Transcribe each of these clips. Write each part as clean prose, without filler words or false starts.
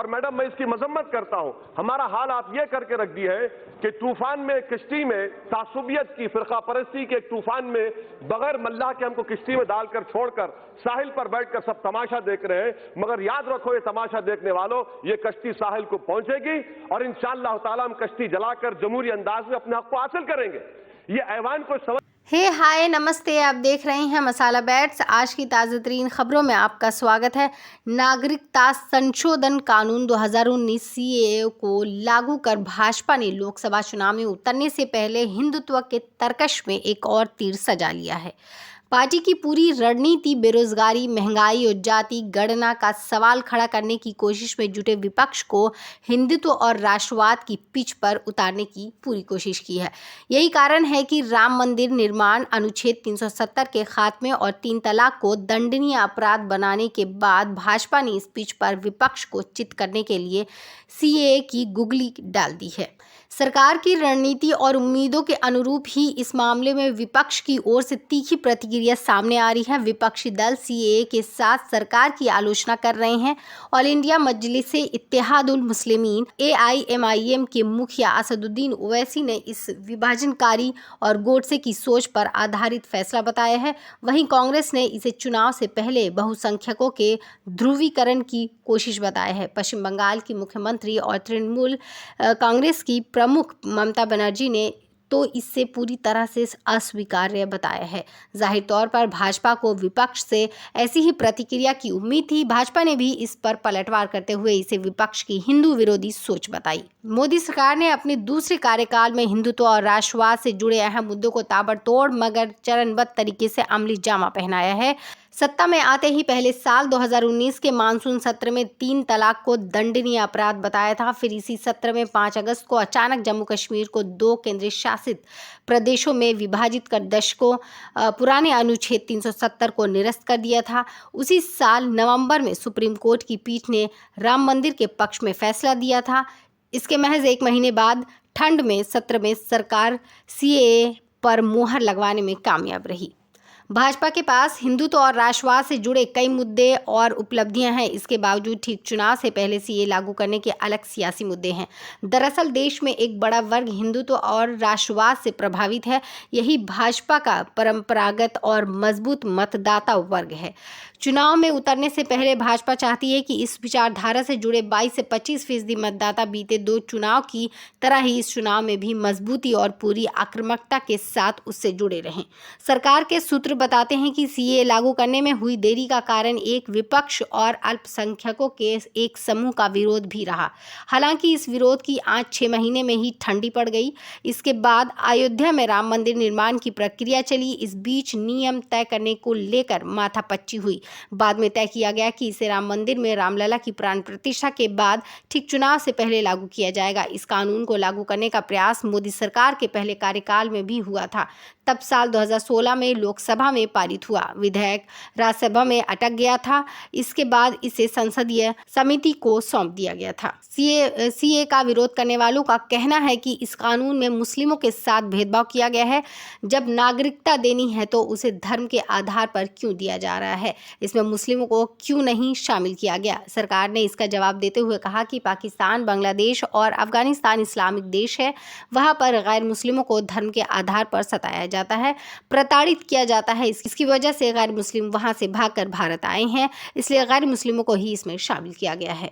और मैडम मैं इसकी मजम्मत करता हूं, हमारा हाल आप ये करके रख दी है कि तूफान में कश्ती में तासुबियत की फिरका परस्ती के एक तूफान में बगैर मल्लाह के हमको कश्ती में डालकर छोड़कर साहिल पर बैठकर सब तमाशा देख रहे हैं। मगर याद रखो ये तमाशा देखने वालों, ये कश्ती साहिल को पहुंचेगी और इंशाअल्लाह ताला हम कश्ती जलाकर जमहूरी अंदाज में अपने हक को हासिल करेंगे। ये ऐवान को समझ हाय नमस्ते, आप देख रहे हैं मसाला बैट्स। आज की ताज़ा तरीन खबरों में आपका स्वागत है। नागरिकता संशोधन कानून 2019 सीएए को लागू कर भाजपा ने लोकसभा चुनाव में उतरने से पहले हिंदुत्व के तरकश में एक और तीर सजा लिया है। पार्टी की पूरी रणनीति बेरोजगारी, महंगाई और जाति गणना का सवाल खड़ा करने की कोशिश में जुटे विपक्ष को हिंदुत्व और राष्ट्रवाद की पिच पर उतारने की पूरी कोशिश की है। यही कारण है कि राम मंदिर निर्माण, अनुच्छेद 370 के खात्मे और 3 तलाक को दंडनीय अपराध बनाने के बाद भाजपा ने इस पिच पर विपक्ष को चित करने के लिए सीएए की गुगली डाल दी है। सरकार की रणनीति और उम्मीदों के अनुरूप ही इस मामले में विपक्ष की ओर से तीखी प्रतिक्रिया सामने आ रही है। विपक्षी दल सीएए के साथ सरकार की आलोचना कर रहे हैं। All India Majlise Ittehadul Muslimeen AIMIM के मुखिया असदुद्दीन ओवैसी ने इस विभाजनकारी और गोडसे की सोच पर आधारित फैसला बताया है। वहीं कांग्रेस ने इसे चुनाव से पहले बहुसंख्यकों के ध्रुवीकरण की कोशिश बताया है। पश्चिम बंगाल की मुख्यमंत्री और तृणमूल कांग्रेस की प्रमुख ममता बनर्जी ने तो इससे पूरी तरह से अस्वीकार्य बताया है। जाहिर तौर पर भाजपा को विपक्ष से ऐसी ही प्रतिक्रिया की उम्मीद थी। भाजपा ने भी इस पर पलटवार करते हुए इसे विपक्ष की हिंदू विरोधी सोच बताई। मोदी सरकार ने अपने दूसरे कार्यकाल में हिंदुत्व और राष्ट्रवाद से जुड़े अहम मुद्दों को ताबड़तोड़ मगर चरणबद्ध तरीके से अमली जामा पहनाया है। सत्ता में आते ही पहले साल 2019 के मानसून सत्र में 3 तलाक को दंडनीय अपराध बताया था। फिर इसी सत्र में 5 अगस्त को अचानक जम्मू कश्मीर को 2 केंद्रीय शासित प्रदेशों में विभाजित कर दशकों पुराने अनुच्छेद 370 को निरस्त कर दिया था। उसी साल नवंबर में सुप्रीम कोर्ट की पीठ ने राम मंदिर के पक्ष में फैसला दिया था। इसके महज 1 महीने बाद ठंड में सत्र में सरकार सीएए पर मुहर लगवाने में कामयाब रही। भाजपा के पास हिंदुत्व और राष्ट्रवाद से जुड़े कई मुद्दे और उपलब्धियां हैं। इसके बावजूद ठीक चुनाव से पहले सीएए लागू करने के अलग सियासी मुद्दे हैं। दरअसल देश में एक बड़ा वर्ग हिंदुत्व और राष्ट्रवाद से प्रभावित है। यही भाजपा का परंपरागत और मजबूत मतदाता वर्ग है। चुनाव में उतरने से पहले भाजपा चाहती है कि इस विचारधारा से जुड़े 22 से 25% मतदाता बीते 2 चुनाव की तरह ही इस चुनाव में भी मजबूती और पूरी आक्रामकता के साथ उससे जुड़े रहें। सरकार के सूत्र बताते हैं कि सीएए लागू करने में हुई देरी का कारण एक विपक्ष और अल्पसंख्यकों के एक समूह का विरोध भी रहा। हालांकि इस विरोध की आंच 6 महीने में ही ठंडी पड़ गई। इसके बाद अयोध्या में राम मंदिर निर्माण की प्रक्रिया चली। इस बीच नियम तय करने को लेकर माथापच्ची हुई। बाद में तय किया गया कि इसे राम मंदिर में रामलला की प्राण प्रतिष्ठा के बाद ठीक चुनाव से पहले लागू किया जाएगा। इस कानून को लागू करने का प्रयास मोदी सरकार के पहले कार्यकाल में भी हुआ था। तब साल 2016 में लोकसभा में पारित हुआ। विधेयक राज्यसभा में अटक गया था। इसके बाद इसे संसदीय समिति को सौंप दिया गया था। सीए का विरोध करने वालों का कहना है कि इस कानून में मुस्लिमों के साथ भेदभाव किया गया है। जब नागरिकता देनी है तो उसे धर्म के आधार पर क्यों दिया जा रहा है? इसमें मुस्लिमों को क्यों नहीं शामिल किया गया? सरकार ने इसका जवाब देते हुए कहा कि पाकिस्तान, बांग्लादेश और अफगानिस्तान इस्लामिक देश है। वहां पर गैर मुस्लिमों को धर्म के आधार पर सताया जाता है, प्रताड़ित किया जाता है। इसकी वजह से गैर मुस्लिम वहां से भागकर भारत आए हैं, इसलिए गैर मुस्लिमों को ही इसमें शामिल किया गया है।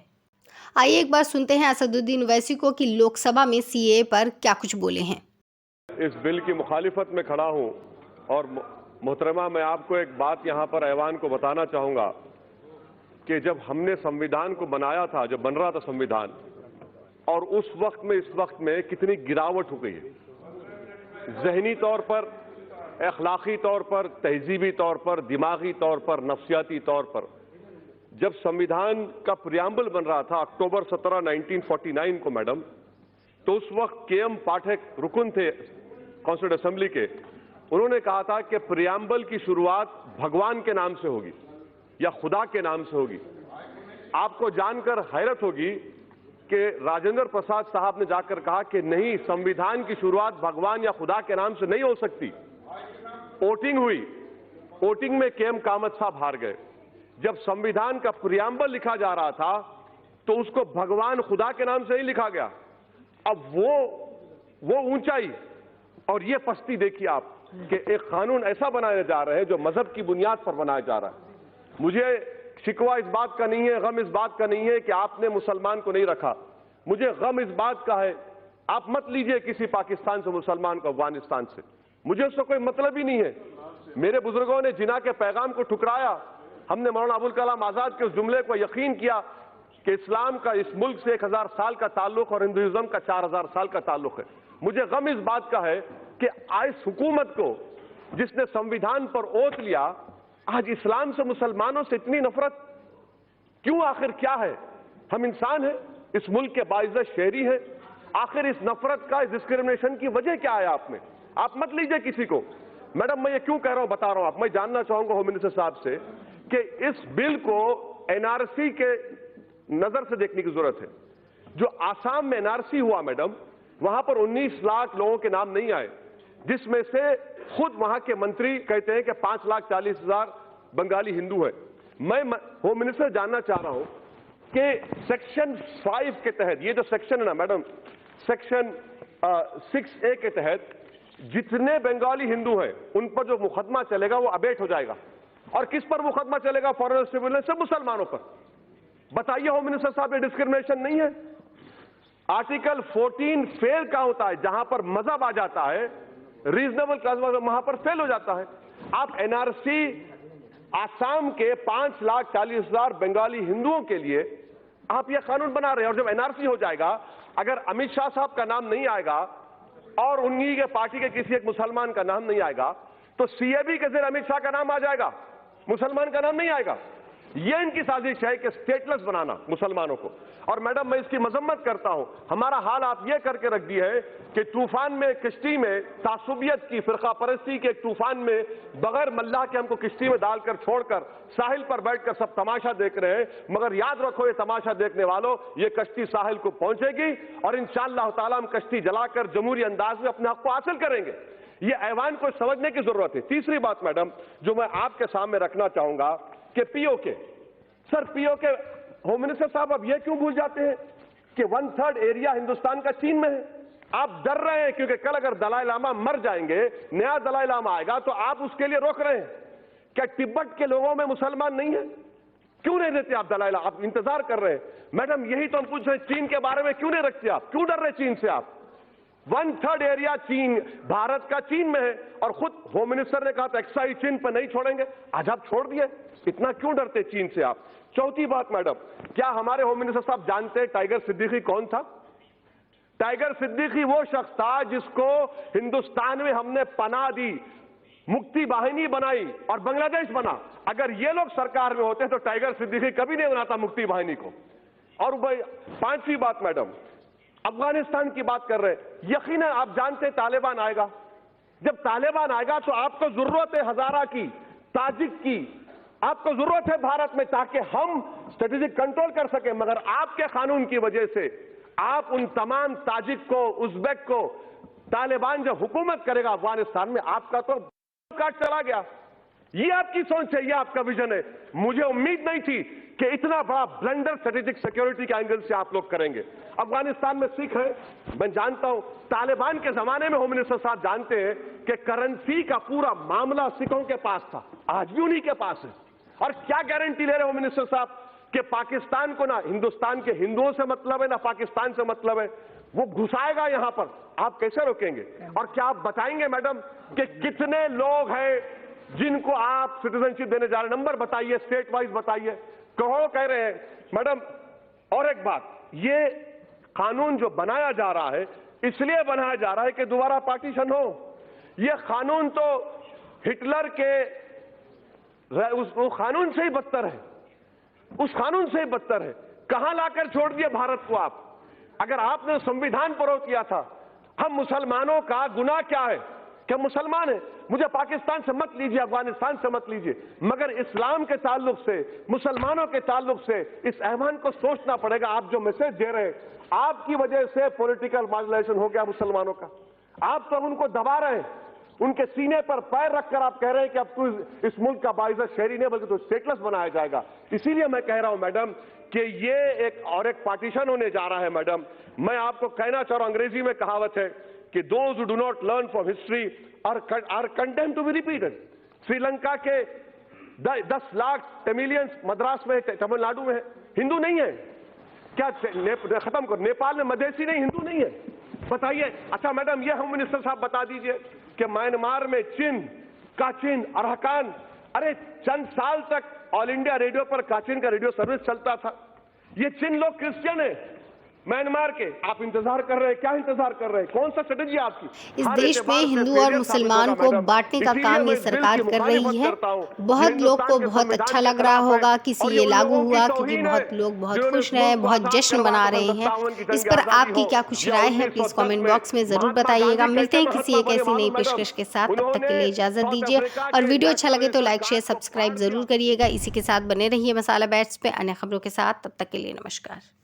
आइए एक बार सुनते हैं असदुद्दीन ओवैसी को कि लोकसभा में सीएए पर क्या कुछ बोले हैं। इस बिल की मुखालिफत में खड़ा हूं और मोहतरमा मैं आपको एक बात यहां पर ऐवान को बताना चाहूंगा कि जब हमने संविधान को बनाया था, जब बन रहा था संविधान, और उस वक्त में इस वक्त में कितनी गिरावट हो गई है, ज़हनी तौर पर, अखलाकी तौर पर, तहजीबी तौर पर, दिमागी तौर पर, नफ्सियाती तौर पर। जब संविधान का प्रियम्बल बन रहा था अक्टूबर 17, 1949 को मैडम, तो उस वक्त KM पाठक रुकन थे कॉन्स्टिट्यूंट असेंबली के। उन्होंने कहा था कि प्रियम्बल की शुरुआत भगवान के नाम से होगी या खुदा के नाम से होगी। आपको जानकर हैरत होगी कि राजेंद्र प्रसाद साहब ने जाकर कहा कि नहीं, संविधान की शुरुआत भगवान या खुदा के नाम से नहीं हो सकती। वोटिंग हुई, वोटिंग में KM कामत साहब हार गए। जब संविधान का प्रियम्बल लिखा जा रहा था तो उसको भगवान खुदा के नाम से ही लिखा गया। अब वो ऊंचाई और ये पस्ती देखिए आप कि एक कानून ऐसा बनाया जा रहा है जो मजहब की बुनियाद पर बनाया जा रहा है। मुझे शिकवा इस बात का नहीं है, गम इस बात का नहीं है कि आपने मुसलमान को नहीं रखा। मुझे गम इस बात का है, आप मत लीजिए किसी पाकिस्तान से मुसलमान को, अफगानिस्तान से, मुझे उससे कोई मतलब ही नहीं है। मेरे बुजुर्गों ने जिना के पैगाम को ठुकराया, हमने मौलाना अबुल कलाम आजाद के उस जुमले को यकीन किया कि इस्लाम का इस मुल्क से 1000 साल का ताल्लुक और हिंदुइज्म का 4000 साल का ताल्लुक है। मुझे गम इस बात का है कि इस हुकूमत को जिसने संविधान पर ओत लिया, आज इस्लाम से, मुसलमानों से इतनी नफरत क्यों? आखिर क्या है? हम इंसान हैं, इस मुल्क के बाइज्जत शहरी हैं, आखिर इस नफरत का, इस डिस्क्रिमिनेशन की वजह क्या है आप में? आप मत लीजिए किसी को। मैडम मैं ये क्यों कह रहा हूं, बता रहा हूं आप। मैं जानना चाहूंगा होम मिनिस्टर साहब से कि इस बिल को एनआरसी के नजर से देखने की जरूरत है। जो आसाम में एनआरसी हुआ मैडम, वहां पर 19 लाख लोगों के नाम नहीं आए, जिसमें से खुद वहां के मंत्री कहते हैं कि 5,40,000 बंगाली हिंदू है। मैं होम मिनिस्टर जानना चाह रहा हूं कि सेक्शन 5 के तहत, ये जो सेक्शन है ना मैडम, सेक्शन 6A के तहत जितने बंगाली हिंदू हैं उन पर जो मुकदमा चलेगा वो अबेट हो जाएगा। और किस पर मुकदमा चलेगा? फॉरेन ट्रिब्यूनल से मुसलमानों पर। बताइए होम मिनिस्टर साहब, ये डिस्क्रिमिनेशन नहीं है? आर्टिकल 14 फेल का होता है, जहां पर मजहब आ जाता है, रीजनेबल क्लास वहां पर फेल हो जाता है। आप एनआरसी आसाम के 5,40,000 बंगाली हिंदुओं के लिए आप यह कानून बना रहे हैं। और जब एनआरसी हो जाएगा, अगर अमित शाह साहब का नाम नहीं आएगा और उन्हीं के पार्टी के किसी एक मुसलमान का नाम नहीं आएगा, तो सीएबी के जरिए अमित शाह का नाम आ जाएगा, मुसलमान का नाम नहीं आएगा। यह इनकी साजिश है कि स्टेटलेस बनाना मुसलमानों को। और मैडम मैं इसकी मजम्मत करता हूं, हमारा हाल आप यह करके रख दिए है कि तूफान में, किश्ती में तासुबियत की, फिरका परस्ती के एक तूफान में बगैर मल्लाह के हमको किश्ती में डालकर छोड़कर साहिल पर बैठकर सब तमाशा देख रहे हैं। मगर याद रखो ये तमाशा देखने वालों, ये कश्ती साहिल को पहुंचेगी और इंशाअल्लाह ताला हम कश्ती जलाकर जमहूरी अंदाज में अपने हक को हासिल करेंगे। ये ऐवान को समझने की जरूरत है। तीसरी बात मैडम जो मैं आपके सामने रखना चाहूंगा कि PoK, sir PoK, home minister साहब अब यह क्यों भूल जाते हैं कि 1/3 एरिया हिंदुस्तान का चीन में है? आप डर रहे हैं क्योंकि कल अगर दलाई लामा मर जाएंगे, नया दलाई लामा आएगा, तो आप उसके लिए रोक रहे हैं। क्या तिब्बत के लोगों में मुसलमान नहीं है? क्यों नहीं देते आप दलाई लामा? आप इंतजार कर रहे हैं। मैडम यही तो हम पूछ रहे हैं, चीन के बारे में क्यों नहीं रखते आप? क्यों डर रहे चीन से आप? 1/3 एरिया चीन, भारत का चीन में है, और खुद होम मिनिस्टर ने कहा था एक्साइज चीन पर नहीं छोड़ेंगे, आज आप छोड़ दिए। इतना क्यों डरते चीन से आप? चौथी बात मैडम, क्या हमारे होम मिनिस्टर साहब जानते हैं टाइगर सिद्दीकी कौन था? टाइगर सिद्दीकी वो शख्स था जिसको हिंदुस्तान में हमने पनाह दी, मुक्ति वाहिनी बनाई और बांग्लादेश बना। अगर ये लोग सरकार में होते तो टाइगर सिद्दीकी कभी नहीं बनाता मुक्ति वाहिनी को। और भाई पांचवी बात मैडम, अफगानिस्तान की बात कर रहे हैं, यकीनन आप जानते हैं तालिबान आएगा। जब तालिबान आएगा तो आपको जरूरत है हजारा की, ताजिक की, आपको जरूरत है भारत में, ताकि हम स्ट्रेटेजिक कंट्रोल कर सके। मगर आपके कानून की वजह से आप उन तमाम ताजिक को, उज्बेक को, तालिबान जब हुकूमत करेगा अफगानिस्तान में, आपका तो काट चला गया। ये आपकी सोच है, ये आपका विजन है। मुझे उम्मीद नहीं थी कि इतना बड़ा ब्लंडर स्ट्रेटेजिक सिक्योरिटी के एंगल से आप लोग करेंगे। अफगानिस्तान में सिख है, मैं जानता हूं। तालिबान के जमाने में होम मिनिस्टर साहब जानते हैं कि करेंसी का पूरा मामला सिखों के पास था, आज भी उन्हीं के पास है। और क्या गारंटी ले रहे होम मिनिस्टर साहब कि पाकिस्तान को ना हिंदुस्तान के हिंदुओं से मतलब है, ना पाकिस्तान से मतलब है, वो घुसाएगा यहां पर, आप कैसे रोकेंगे? और क्या आप बताएंगे मैडम कि कितने लोग हैं जिनको आप सिटीजनशिप देने जा रहे हैं? नंबर बताइए, स्टेट वाइज बताइए। कहो कह रहे हैं मैडम। और एक बात, ये कानून जो बनाया जा रहा है इसलिए बनाया जा रहा है कि दोबारा पार्टीशन हो। ये कानून तो हिटलर के उस कानून से ही बदतर है, उस कानून से ही बदतर है। कहां लाकर छोड़ दिए भारत को आप? अगर आपने संविधान पर रोक किया था, हम मुसलमानों का गुनाह क्या है कि मुसलमान है? मुझे पाकिस्तान से मत लीजिए, अफगानिस्तान से मत लीजिए, मगर इस्लाम के ताल्लुक से, मुसलमानों के ताल्लुक से इस ऐवान को सोचना पड़ेगा। आप जो मैसेज दे रहे हैं, आपकी वजह से पॉलिटिकल मार्जिनाइजेशन हो गया मुसलमानों का। आप तो उनको दबा रहे हैं, उनके सीने पर पैर रखकर आप कह रहे हैं कि अब तू इस मुल्क का बाइज़्ज़त शहरी नहीं बल्कि तो स्टेटलेस बनाया जाएगा। इसीलिए मैं कह रहा हूं मैडम कि ये एक पार्टीशन होने जा रहा है। मैडम, मैं आपको कहना चाह रहा हूं, अंग्रेजी में कहावत है कि those who do not learn from history are condemned to be repeated. Sri Lanka के 10 लाख तमिलियंस मद्रास में, तमिलनाडु में है, हिंदू नहीं है क्या? खत्म करो, नेपाल में मधेसी नहीं, हिंदू नहीं है, बताइए। अच्छा मैडम, ये होम मिनिस्टर साहब बता दीजिए कि म्यांमार में चिन, काचिन, अरहकान, अरे चंद साल तक ऑल इंडिया रेडियो पर काचिन का रेडियो सर्विस चलता था। ये चिन लोग क्रिश्चियन है म्यांमार के, आप इंतजार कर रहे हैं, क्या इंतजार कर रहे हैं? कौन सा स्ट्रेटेजी आपकी? इस देश में हिंदू और मुसलमान को बांटने का काम ये सरकार कर रही है। बहुत लोग को बहुत अच्छा लग रहा होगा कि ये लागू हुआ, क्योंकि बहुत लोग बहुत खुश रहे, बहुत जश्न मना रहे हैं। इस पर आपकी क्या कुछ राय है, प्लीज कमेंट बॉक्स में जरूर बताइएगा। मिलते हैं किसी एक ऐसी नई पेशकश के साथ, तब तक के लिए इजाजत दीजिए। और वीडियो अच्छा लगे तो लाइक शेयर सब्सक्राइब जरूर करिएगा। इसी के साथ बने रहिए मसाला बैट्स पे अन्य खबरों के साथ। तब तक के लिए नमस्कार।